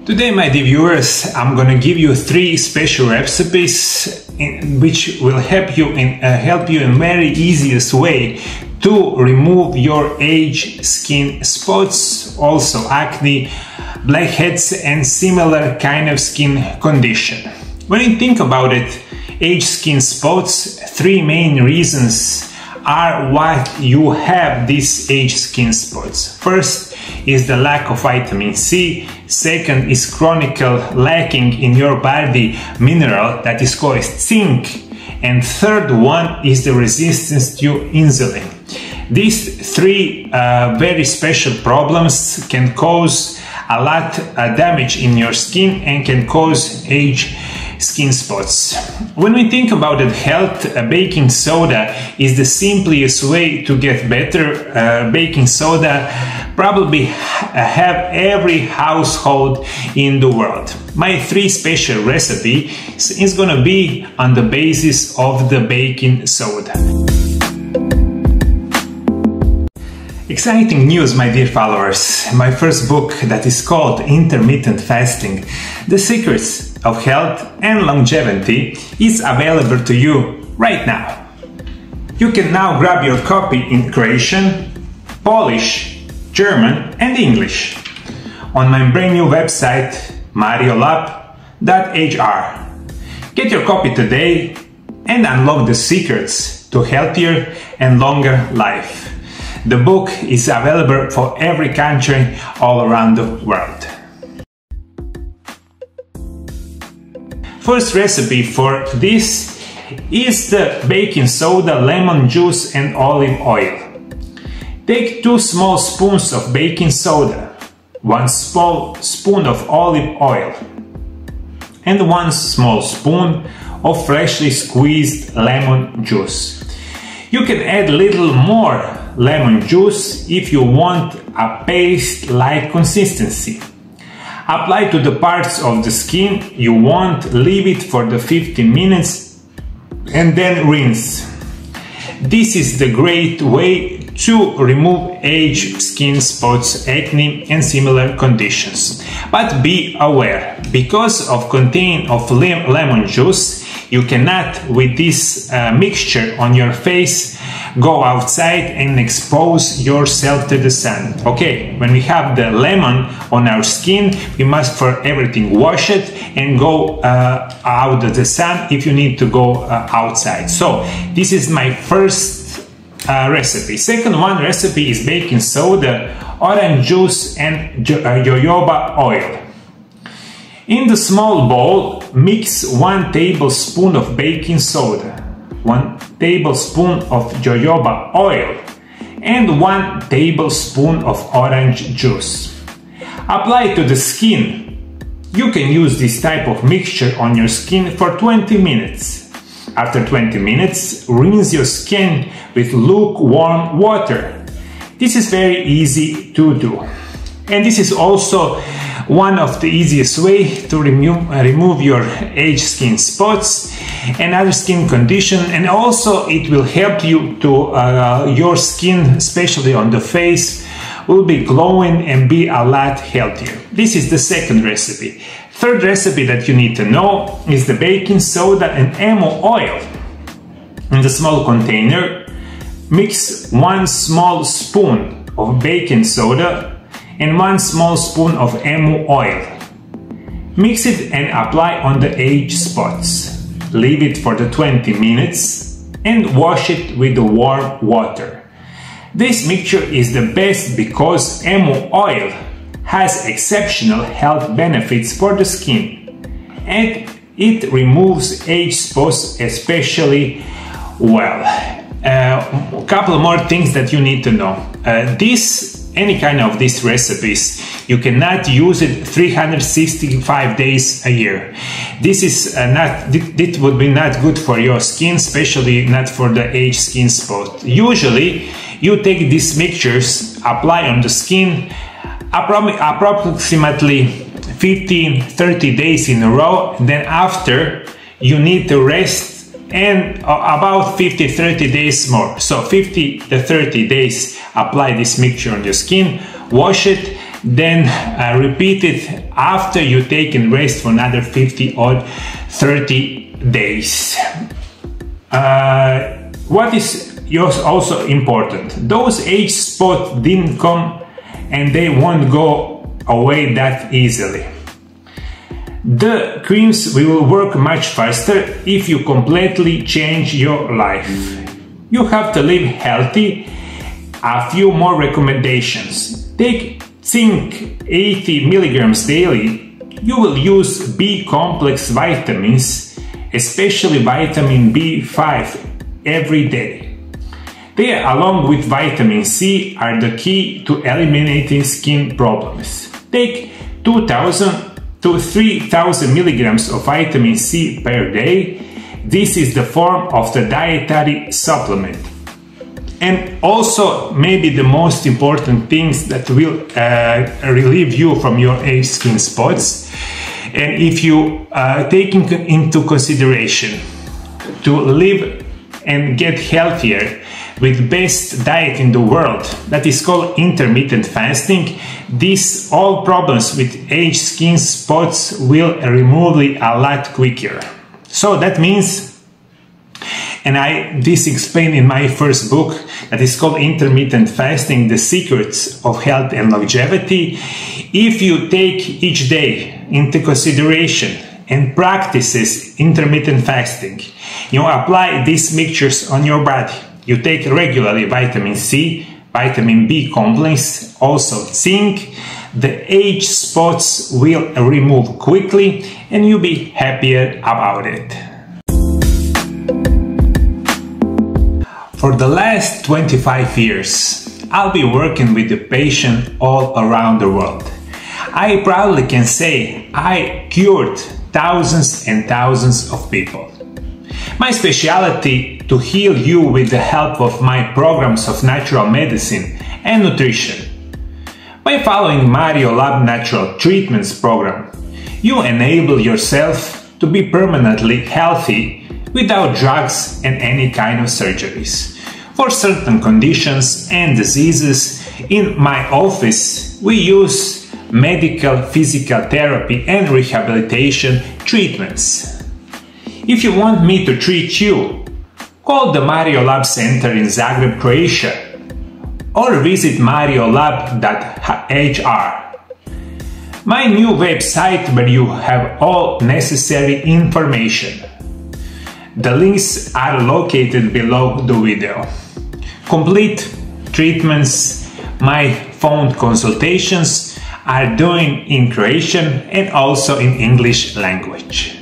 Today, my dear viewers, I'm gonna give you 3 special recipes which will help you in very easiest way to remove your age skin spots, also acne, blackheads and similar kind of skin condition. When you think about it, age skin spots, 3 main reasons are why you have these age skin spots. First is the lack of vitamin C. Second is chronic lacking in your body mineral that is called zinc. And third one is the resistance to insulin. These 3 very special problems can cause a lot of damage in your skin and can cause age skin spots. When we think about the health, baking soda is the simplest way to get better. Baking soda probably have every household in the world. My 3 special recipe is gonna be on the basis of the baking soda. Exciting news, my dear followers! My first book that is called Intermittent Fasting, The Secrets of Health and Longevity is available to you right now. You can now grab your copy in Croatian, Polish, German and English on my brand new website mariolab.hr. Get your copy today and unlock the secrets to healthier and longer life. The book is available for every country all around the world. First recipe for this is the baking soda, lemon juice and olive oil. Take 2 small spoons of baking soda, 1 small spoon of olive oil and 1 small spoon of freshly squeezed lemon juice. You can add a little more lemon juice if you want a paste-like consistency. Apply to the parts of the skin you want, leave it for the 15 minutes and then rinse. This is the great way to remove age skin spots, acne and similar conditions. But be aware, because of content of lemon juice, you cannot with this mixture on your face go outside and expose yourself to the sun. Okay, when we have the lemon on our skin, we must for everything wash it and go out of the sun if you need to go outside. So this is my first recipe. Second one recipe is baking soda, orange juice and jojoba oil. In the small bowl, mix 1 tablespoon of baking soda, 1 tablespoon of jojoba oil and 1 tablespoon of orange juice. Apply to the skin. You can use this type of mixture on your skin for 20 minutes. After 20 minutes, rinse your skin with lukewarm water. This is very easy to do. And this is also one of the easiest way to remove your age skin spots and other skin condition, and also it will help you to your skin, especially on the face, will be glowing and be a lot healthier. This is the second recipe. Third recipe that you need to know is the baking soda and emu oil. In the small container, mix 1 small spoon of baking soda and 1 small spoon of emu oil. Mix it and apply on the age spots. Leave it for the 20 minutes and wash it with the warm water. This mixture is the best because emu oil has exceptional health benefits for the skin and it removes age spots especially well. A couple more things that you need to know. Any kind of these recipes, you cannot use it 365 days a year. This would be not good for your skin, especially not for the age skin spot. Usually, you take these mixtures, apply on the skin approximately 15-30 days in a row. Then after, you need to rest and about 50-30 days more. So 50 to 30 days apply this mixture on your skin, wash it then repeat it after you take a rest for another 50 or 30 days. What is also important, those age spots didn't come and they won't go away that easily. The creams will work much faster if you completely change your life. You have to live healthy. A few more recommendations. Take zinc 80 milligrams daily. You will use B complex vitamins, especially vitamin B5, every day. They, along with vitamin C, are the key to eliminating skin problems. Take 2000 to 3000 milligrams of vitamin C per day. This is the form of the dietary supplement. And also, maybe the most important things that will relieve you from your age skin spots. And if you take into consideration to live and get healthier with best diet in the world, that is called intermittent fasting, these all problems with age skin spots will remove it a lot quicker. So that means, and this explained in my first book that is called Intermittent Fasting, The Secrets of Health and Longevity. If you take each day into consideration and practices intermittent fasting, you apply these mixtures on your body. You take regularly vitamin C, vitamin B complex, also zinc, the age spots will remove quickly and you'll be happier about it. For the last 25 years, I'll be working with the patient all around the world. I proudly can say I cured thousands and thousands of people. My specialty to heal you with the help of my programs of natural medicine and nutrition. By following Mario Lab Natural Treatments program, you enable yourself to be permanently healthy without drugs and any kind of surgeries. For certain conditions and diseases, in my office we use medical physical therapy and rehabilitation treatments. If you want me to treat you, call the Mario Lab Center in Zagreb, Croatia, or visit mariolab.hr. My new website where you have all necessary information. The links are located below the video. Complete treatments, my phone consultations are doing in Croatian and also in English language.